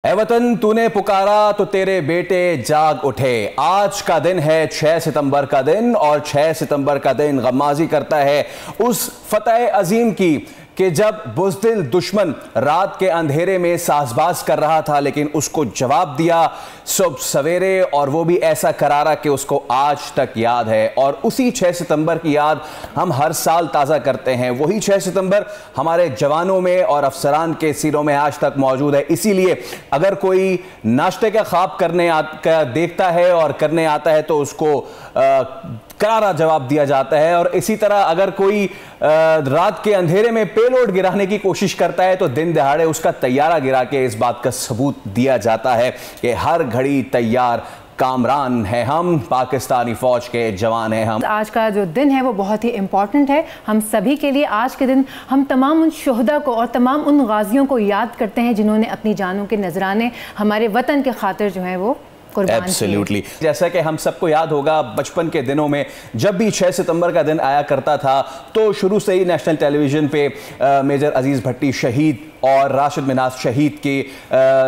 ऐ वतन तूने पुकारा तो तेरे बेटे जाग उठे। आज का दिन है 6 सितंबर का दिन और 6 सितंबर का दिन गम्माजी करता है उस फतह अजीम की कि जब बुज़दिल दुश्मन रात के अंधेरे में साज़बाज़ कर रहा था, लेकिन उसको जवाब दिया सुबह सवेरे, और वो भी ऐसा करारा कि उसको आज तक याद है। और उसी 6 सितंबर की याद हम हर साल ताज़ा करते हैं। वही 6 सितंबर हमारे जवानों में और अफसरान के सीरों में आज तक मौजूद है। इसीलिए अगर कोई नाश्ते का ख्वाब देखता है और करने आता है तो उसको करारा जवाब दिया जाता है। और इसी तरह अगर कोई रात के अंधेरे में पेलोड गिराने की कोशिश करता है तो दिन दहाड़े उसका तैयारा गिरा के इस बात का सबूत दिया जाता है कि हर घड़ी तैयार कामरान है हम, पाकिस्तानी फौज के जवान हैं हम। आज का जो दिन है वो बहुत ही इम्पॉर्टेंट है हम सभी के लिए। आज के दिन हम तमाम उन शोहदा को और तमाम उन गाजियों को याद करते हैं जिन्होंने अपनी जानों के नजराने हमारे वतन के खातिर जो है वो एब्सोल्युटली। जैसा कि हम सबको याद होगा बचपन के दिनों में जब भी 6 सितंबर का दिन आया करता था तो शुरू से ही नेशनल टेलीविजन पे मेजर अजीज भट्टी शहीद और राशिद मिनाज शहीद के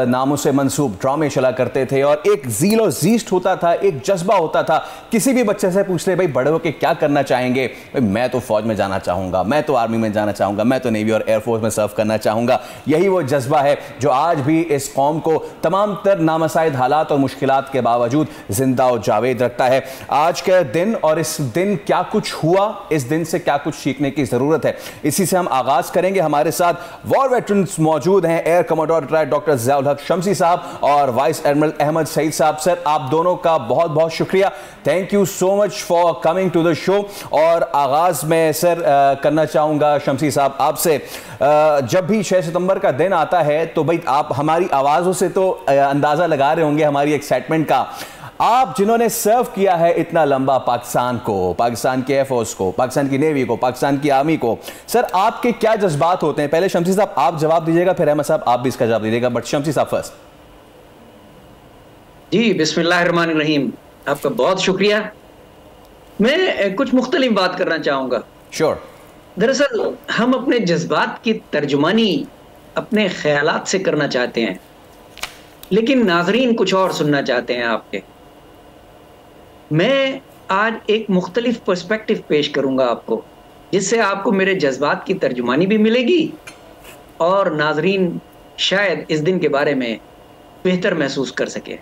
नामों से मंसूब ड्रामे चला करते थे। और एक ज़ील और ज़ीस्ट होता था, एक जज्बा होता था। किसी भी बच्चे से पूछ ले भाई बड़े होके क्या करना चाहेंगे, भाई मैं तो फौज में जाना चाहूँगा, मैं तो आर्मी में जाना चाहूँगा, मैं तो नेवी और एयरफोर्स में सर्व करना चाहूँगा। यही वो जज्बा है जो आज भी इस कौम को तमाम तर नामसाइद हालात और मुश्किलात के बावजूद जिंदा और जावेद रखता है। आज के दिन और इस दिन क्या कुछ हुआ, इस दिन से क्या कुछ सीखने की ज़रूरत है, इसी से हम आगाज़ करेंगे। हमारे साथ वॉर वेटरन मौजूद हैं, air commodore retired doctor Ziaul हक शम्सी साहब और वाइस एडमिरल अहमद सईद साहब। सर, आप दोनों का बहुत बहुत शुक्रिया, thank you so much for coming to the show. और आगाज़ में सर करना चाहूँगा शम्सी साहब आपसे। जब भी 6 सितंबर का दिन आता है तो भाई आप हमारी आवाज़ों से तो अंदाज़ा लगा रहे होंगे हमारी एक्साइटमेंट का। आप जिन्होंने सर्व किया है इतना लंबा पाकिस्तान को, पाकिस्तान की एयरफोर्स को, पाकिस्तान की नेवी को, पाकिस्तान की आर्मी को, सर आपके क्या जज्बात होते हैं? पहले शम्सी साहब आप जवाब दीजिएगा, फिर अहमद साहब आप भी इसका जवाब दीजिएगा, बट शम्सी साहब फर्स्ट। जी, बिस्मिल्लाहिर्रहमानिर्रहीम, आपका बहुत शुक्रिया। मैं कुछ मुख्तलिफ बात करना चाहूंगा। श्योर। दरअसल हम अपने जज्बात की तर्जुमानी अपने ख्यालात से करना चाहते हैं, लेकिन नाजरीन कुछ और सुनना चाहते हैं आपके। मैं आज एक मुख्तलिफ पर्सपेक्टिव पेश करूंगा आपको, जिससे आपको मेरे जज्बात की तर्जुमानी भी मिलेगी और नाजरीन शायद इस दिन के बारे में बेहतर महसूस कर सके।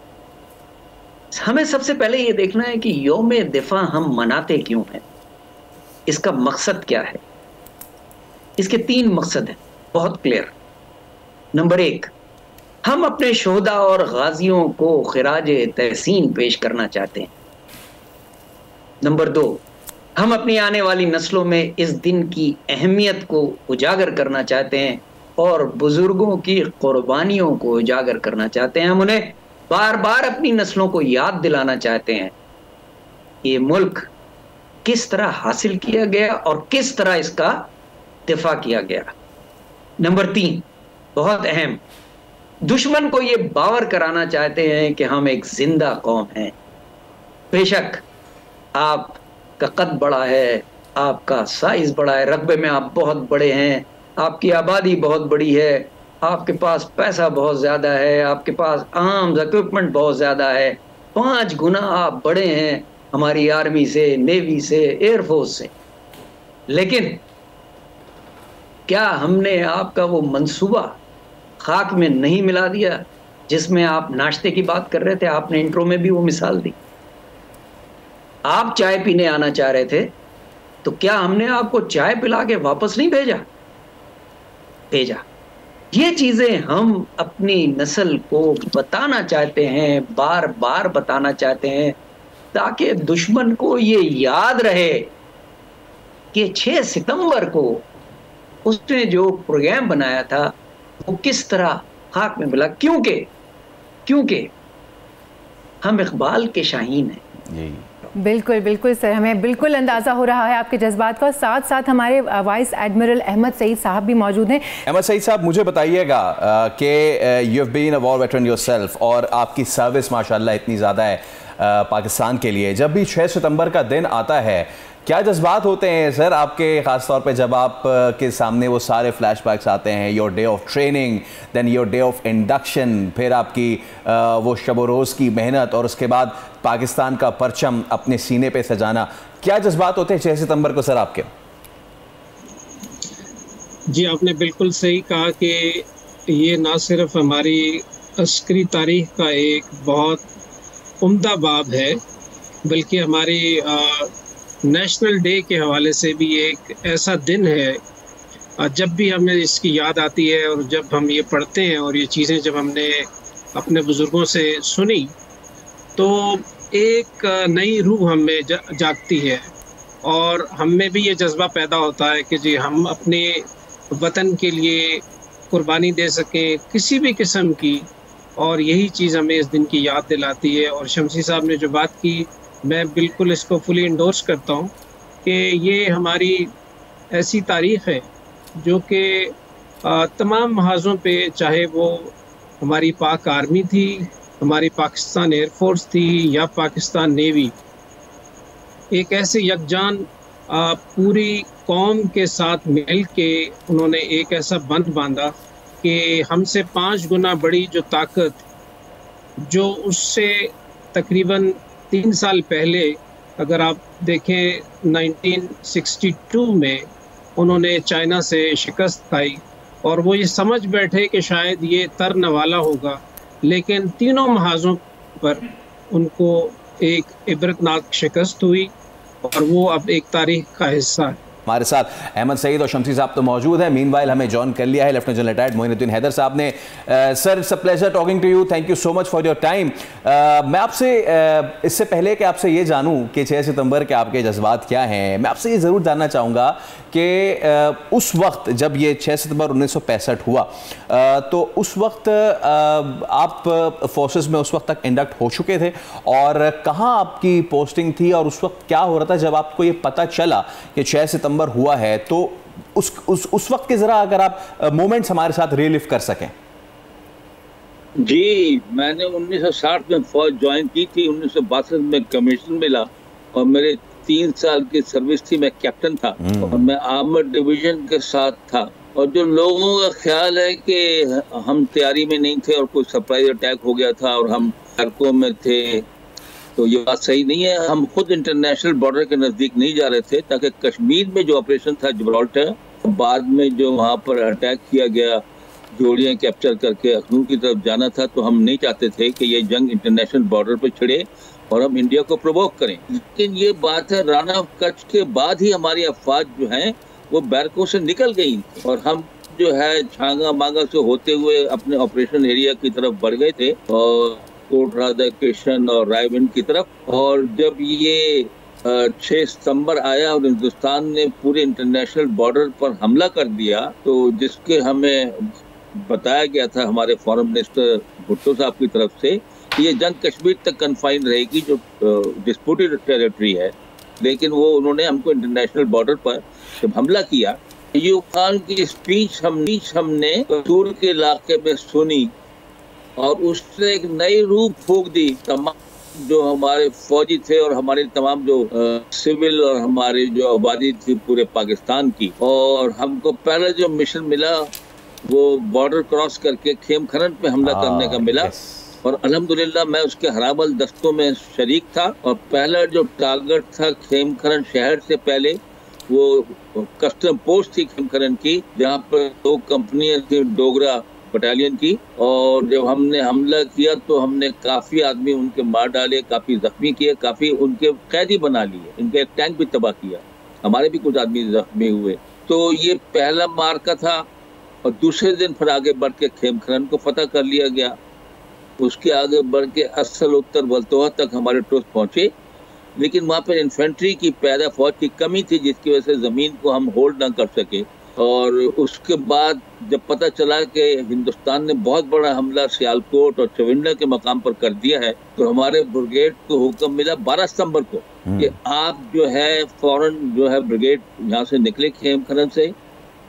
हमें सबसे पहले ये देखना है कि यौम दिफा हम मनाते क्यों हैं, इसका मकसद क्या है। इसके 3 मकसद हैं, बहुत क्लियर। नंबर 1, हम अपने शोहदा और गाजियों को खिराज तहसीन पेश करना चाहते हैं। नंबर 2, हम अपनी आने वाली नस्लों में इस दिन की अहमियत को उजागर करना चाहते हैं और बुजुर्गों की कुर्बानियों को उजागर करना चाहते हैं। हम उन्हें बार बार अपनी नस्लों को याद दिलाना चाहते हैं ये मुल्क किस तरह हासिल किया गया और किस तरह इसका दिफा किया गया। नंबर 3, बहुत अहम, दुश्मन को ये बावर कराना चाहते हैं कि हम एक जिंदा कौम हैं। बेशक आपका कद बड़ा है, आपका साइज बड़ा है, रकबे में आप बहुत बड़े हैं, आपकी आबादी बहुत बड़ी है, आपके पास पैसा बहुत ज़्यादा है, आपके पास आर्म्स इक्विपमेंट बहुत ज़्यादा है, 5 गुना आप बड़े हैं हमारी आर्मी से, नेवी से, एयरफोर्स से। लेकिन क्या हमने आपका वो मंसूबा खाक में नहीं मिला दिया जिसमें आप नाश्ते की बात कर रहे थे? आपने इंट्रो में भी वो मिसाल दी। आप चाय पीने आना चाह रहे थे तो क्या हमने आपको चाय पिला के वापस नहीं भेजा? ये चीजें हम अपनी नस्ल को बताना चाहते हैं, बार बार बताना चाहते हैं, ताकि दुश्मन को ये याद रहे कि 6 सितंबर को उसने जो प्रोग्राम बनाया था वो किस तरह खाक में मिला। क्योंकि हम इकबाल के शाहीन हैं। बिल्कुल बिल्कुल सर, हमें बिल्कुल अंदाज़ा हो रहा है आपके जज्बात का। साथ साथ हमारे वाइस एडमिरल अहमद सईद साहब भी मौजूद हैं। अहमद सईद साहब, मुझे बताइएगा कि you have been a war veteran yourself और आपकी सर्विस माशाल्लाह इतनी ज़्यादा है पाकिस्तान के लिए। जब भी 6 सितंबर का दिन आता है क्या जज्बात होते हैं सर आपके, खासतौर पे जब आप के सामने वो सारे फ्लैशबैक्स आते हैं, your day of training, then your day of induction, फिर आपकी वो शब रोज़ की मेहनत और उसके बाद पाकिस्तान का परचम अपने सीने पे सजाना, क्या जज्बात होते हैं 6 सितंबर को सर आपके? जी, आपने बिल्कुल सही कहा कि ये ना सिर्फ हमारी अस्करी तारीख का एक बहुत उम्दा बाब है, बल्कि हमारी नेशनल डे के हवाले से भी एक ऐसा दिन है जब भी हमें इसकी याद आती है और जब हम ये पढ़ते हैं और ये चीज़ें जब हमने अपने बुज़ुर्गों से सुनी तो एक नई रूह हमें जागती है और हम में भी ये जज्बा पैदा होता है कि जी हम अपने वतन के लिए कुर्बानी दे सकें किसी भी किस्म की, और यही चीज़ हमें इस दिन की याद दिलाती है। और शमसी साहब ने जो बात की मैं बिल्कुल इसको फुली इंडोर्स करता हूँ कि ये हमारी ऐसी तारीख़ है जो कि तमाम महाज़ों पे, चाहे वो हमारी पाक आर्मी थी, हमारी पाकिस्तान एयरफोर्स थी या पाकिस्तान नेवी, एक ऐसे यकजान पूरी कौम के साथ मिल के उन्होंने एक ऐसा बंध बांधा कि हमसे 5 गुना बड़ी जो ताकत, जो उससे तकरीबन 3 साल पहले अगर आप देखें 1962 में उन्होंने चाइना से शिकस्त खाई और वो ये समझ बैठे कि शायद ये तरन वाला होगा, लेकिन तीनों महाज़ों पर उनको एक इबरतनाक शिकस्त हुई और वो अब एक तारीख का हिस्सा है। हमारे साथ अहमद सईद और शमसी साहब तो मौजूद हैं। मीनवाइल हमें जॉइन कर लिया है lieutenant general retired Moinuddin Haider साहब ने। Sir, it's a pleasure talking to you, thank you so much for your time. मैं आपसे इससे पहले कि आपसे ये जानूं कि 6 सितंबर के आपके जज्बात क्या हैं, मैं आपसे ये ज़रूर जानना चाहूँगा कि उस वक्त जब ये 6 सितंबर 1965 हुआ तो उस वक्त आप फोर्सेस में उस वक्त तक इंडक्ट हो चुके थे और कहाँ आपकी पोस्टिंग थी और उस वक्त क्या हो रहा था जब आपको ये पता चला कि 6 सितंबर हुआ है? तो उस वक्त के जरा अगर आप मोमेंट्स हमारे साथ रिलीव कर सकें। जी, मैंने 1960 में फौज ज्वाइन की थी, 1962 में कमीशन मिला और मेरे 3 साल की सर्विस थी। मैं कैप्टन था और मैं आर्मर्ड डिवीजन के साथ था। और जो लोगों का ख्याल है कि हम तैयारी में नहीं थे और कोई सरप्राइज अटैक हो गया था और हम सड़कों में थे, तो ये बात सही नहीं है। हम खुद इंटरनेशनल बॉर्डर के नज़दीक नहीं जा रहे थे ताकि कश्मीर में जो ऑपरेशन था जिब्राल्टर, बाद में जो वहाँ पर अटैक किया गया, जोड़ियाँ कैप्चर करके अखनूर की तरफ जाना था, तो हम नहीं चाहते थे कि ये जंग इंटरनेशनल बॉर्डर पर छिड़े और हम इंडिया को प्रोवोक करें। लेकिन ये बात है, रान ऑफ कच्छ के बाद ही हमारी अफवाज जो हैं वो बैरकों से निकल गई और हम जो है छांगा मांगा से होते हुए अपने ऑपरेशन एरिया की तरफ बढ़ गए थे और कोट राधाकृष्ण और रायविंड की तरफ। और जब ये 6 सितंबर आया और हिंदुस्तान ने पूरे इंटरनेशनल बॉर्डर पर हमला कर दिया, तो जिसके हमें बताया गया था हमारे फॉरेन मिनिस्टर भुट्टो साहब की तरफ से कि ये जंग कश्मीर तक कन्फाइन रहेगी जो डिस्प्यूटेड टेरिटरी है, लेकिन वो उन्होंने हमको इंटरनेशनल बॉर्डर पर जब हमला किया, अय्यूब खान की स्पीच हमने कसूर के इलाके में सुनी और उसने एक नई रूप फूंक दी तमाम जो हमारे फौजी थे और हमारे तमाम जो सिविल और हमारी जो आबादी थी पूरे पाकिस्तान की। और हमको पहला जो मिशन मिला वो बॉर्डर क्रॉस करके खेम खरन पे हमला करने का मिला और अल्हम्दुलिल्लाह मैं उसके हराबल दस्तों में शरीक था। और पहला जो टारगेट था खेम खरन शहर से पहले वो कस्टम पोस्ट थी खेम खरन की, जहाँ पर 2 कंपनियां थी डोगरा बटालियन की। और जब हमने हमला किया तो हमने काफी आदमी उनके मार डाले, काफी जख्मी किए, काफी उनके कैदी बना लिए, इनका एक टैंक भी तबाह किया, हमारे भी कुछ आदमी जख्मी हुए। तो ये पहला मार्का था। और दूसरे दिन फिर आगे बढ़ के खेम खरन को फतह कर लिया गया। उसके आगे बढ़ के असल उत्तर बल्तोहा तक हमारे ट्रूप पहुंचे, लेकिन वहाँ पर इन्फेंट्री की पैदा फौज की कमी थी जिसकी वजह से ज़मीन को हम होल्ड ना कर सके। और उसके बाद जब पता चला कि हिंदुस्तान ने बहुत बड़ा हमला सियालकोट और चविंडा के मकाम पर कर दिया है, तो हमारे ब्रिगेड को हुक्म मिला 12 सितंबर को कि आप जो है फौरन जो है ब्रिगेड यहाँ से निकले खेम खरन से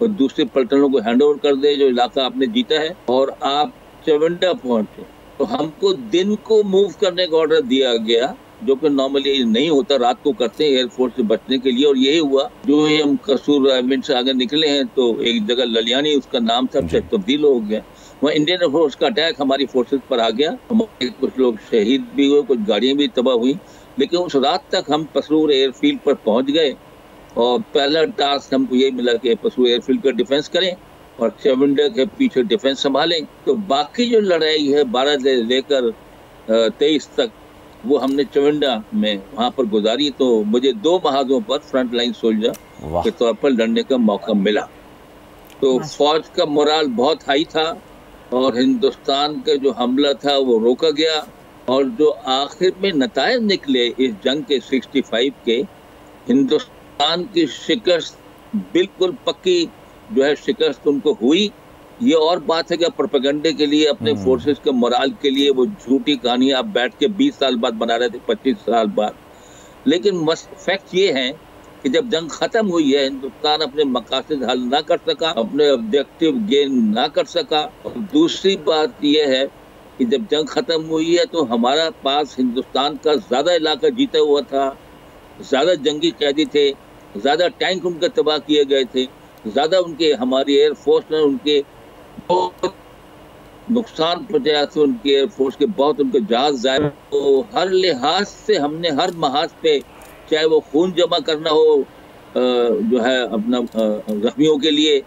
और दूसरे पलटनों को हैंड ओवर कर दे जो इलाका आपने जीता है और आप चविंडा पहुंचे। तो हमको दिन को मूव करने का ऑर्डर दिया गया जो कि नॉर्मली नहीं होता, रात को करते हैं एयरफोर्स से बचने के लिए। और यही हुआ, जो ही हम कसूर आइलैंड से आगे निकले हैं तो एक जगह ललियानी उसका नाम था, तब्दील हो गया। वहाँ इंडियन एयरफोर्स का अटैक हमारी फोर्सेस पर आ गया, हमारे कुछ लोग शहीद भी हुए, कुछ गाड़ियाँ भी तबाह हुई। लेकिन उस रात तक हम पसरूर एयरफील्ड पर पहुँच गए और पहला टास्क हमको यही मिला कि पसरूर एयरफील्ड का डिफेंस करें और चविंडा के पीछे डिफेंस संभालें। तो बाकी जो लड़ाई है 12 से लेकर 23 तक वो हमने चविंडा में वहाँ पर गुजारी। तो मुझे 2 महाजों पर फ्रंट लाइन सोल्जर के तौर पर लड़ने का मौका मिला। तो फौज का मोराल बहुत हाई था और हिंदुस्तान का जो हमला था वो रोका गया। और जो आखिर में नतायज निकले इस जंग के 65 के, हिंदुस्तान की शिकस्त बिल्कुल पक्की जो है शिकस्त उनको हुई। ये और बात है कि प्रोपेगेंडे के लिए अपने फोर्सेस के मोराल के लिए वो झूठी कहानी आप बैठ के 20 साल बाद बना रहे थे, 25 साल बाद। लेकिन फैक्ट ये है कि जब जंग खत्म हुई है, हिंदुस्तान अपने मकासद हल ना कर सका, अपने ऑब्जेक्टिव गेन ना कर सका। और दूसरी बात यह है कि जब जंग खत्म हुई है तो हमारा पास हिंदुस्तान का ज्यादा इलाका जीता हुआ था, ज्यादा जंगी कैदी थे, ज्यादा टैंक उनके तबाह किए गए थे, ज्यादा उनके हमारी एयरफोर्स ने उनके बहुत नुकसान पहुंचाया था, उनके एयरफोर्स के बहुत उनके जहाज जाए। तो हर लिहाज से हमने हर महाज पे, चाहे वो खून जमा करना हो जो है अपना जख्मियों के लिए,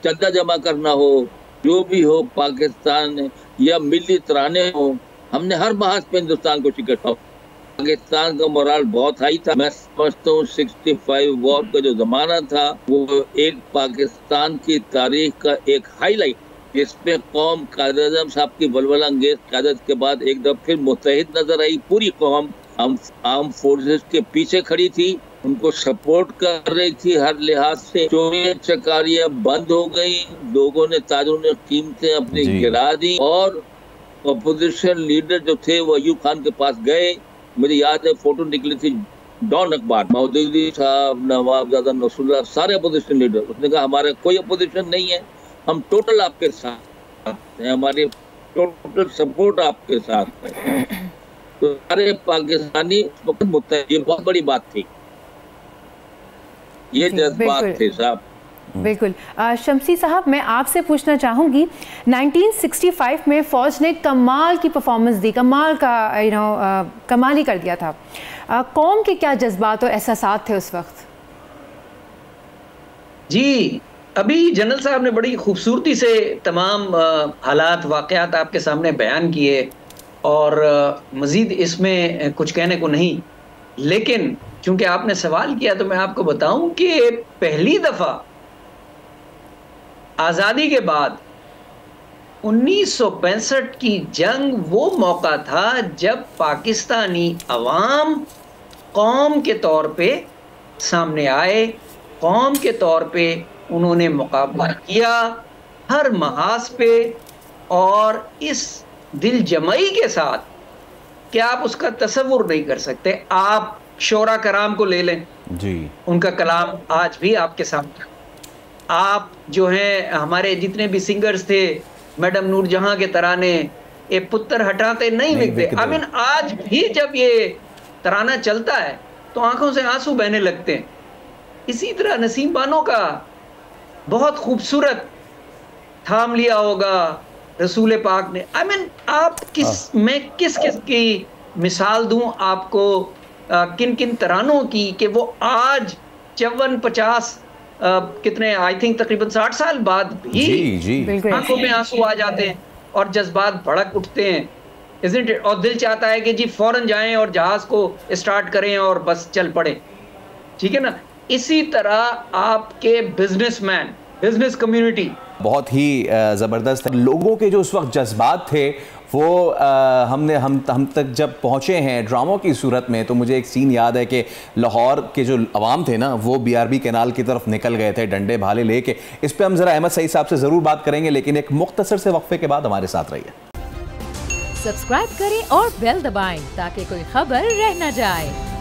चंदा जमा करना हो, जो भी हो, पाकिस्तान या मिली तराने हो, हमने हर महाज पे हिंदुस्तान को शिकस्त। पाकिस्तान का मोराल बहुत हाई था। मैं समझता हूँ 65 वॉर का जो जमाना था वो एक पाकिस्तान की तारीख का एक हाईलाइट, जिसमें कौम कायद आज़म साहब की वलवला अंगेज क़यादत के बाद एक दफा फिर मुत्तहिद नजर आई। पूरी कौम आर्म फोर्सेस के पीछे खड़ी थी, उनको सपोर्ट कर रही थी हर लिहाज से। चोरियां चकारियां बंद हो गई, लोगों ने ताजों ने कीमतें अपनी गिरा दी और अपोजिशन लीडर जो थे वो अयूब खान के पास गए। मुझे याद है फोटो निकली थी डॉन अखबार, मौदूदी साहब, नवाबजादा नसरुल्लाह, सारे अपोजिशन लीडर। उसने कहा हमारा कोई अपोजिशन नहीं है, हम टोटल आपके साथ हैं, हमारी टोटल सपोर्ट आपके साथ है। तो सारे पाकिस्तानी वक्त मुत्तहिद, ये बहुत बड़ी बात थी, ये जज्बात थे साहब। बिल्कुल। शमसी साहब, मैं आपसे पूछना चाहूँगी, 1965 में फ़ौज ने कमाल की परफॉर्मेंस दी, कमाल का कमाल ही कर दिया था। कौम के क्या जज्बात और एहसासात थे उस वक्त? जी, अभी जनरल साहब ने बड़ी खूबसूरती से तमाम हालात वाक़यात आपके सामने बयान किए और मज़ीद इसमें कुछ कहने को नहीं। लेकिन चूंकि आपने सवाल किया तो मैं आपको बताऊं कि पहली दफ़ा आज़ादी के बाद 1965 की जंग वो मौका था जब पाकिस्तानी अवाम कौम के तौर पे सामने आए, कौम के तौर पे उन्होंने मुकाबला किया हर महाज पे, और इस दिल जमाई के साथ कि आप उसका तसव्वुर नहीं कर सकते। आप शोरा कराम को ले लें जी, उनका कलाम आज भी आपके सामने। आप जो हैं हमारे जितने भी सिंगर्स थे, मैडम नूरजहां के तराने, ये पुत्र हटाते नहीं बिकते। आई मीन आज भी जब ये तराना चलता है तो आंखों से आंसू बहने लगते हैं। इसी तरह नसीम बानो का बहुत खूबसूरत थाम लिया होगा रसूल पाक ने। आई मीन आप मैं किस की मिसाल दूं आपको, किन किन तरानों की कि वो आज 54-50 कितने आई थिंक तकरीबन 60 साल बाद भी आंखों में आंसू आ जाते हैं और जज्बात भड़क उठते हैं, isn't it? और दिल चाहता है कि जी फौरन जाएं और जहाज को स्टार्ट करें और बस चल पड़े, ठीक है ना। इसी तरह आपके बिजनेसमैन, बिजनेस कम्युनिटी बहुत ही ज़बरदस्त लोगों के जो उस वक्त जज्बात थे वो हम तक जब पहुँचे हैं ड्रामों की सूरत में, तो मुझे एक सीन याद है कि लाहौर के जो अवाम थे ना वो BRB कैनाल की तरफ निकल गए थे डंडे भाले लेके। इस पे हम ज़रा अहमद सईद साहब से ज़रूर बात करेंगे, लेकिन एक मुख्तसर से वक्फे के बाद हमारे साथ रहिए। सब्सक्राइब करें और बेल दबाएं ताकि कोई खबर रह न जाए।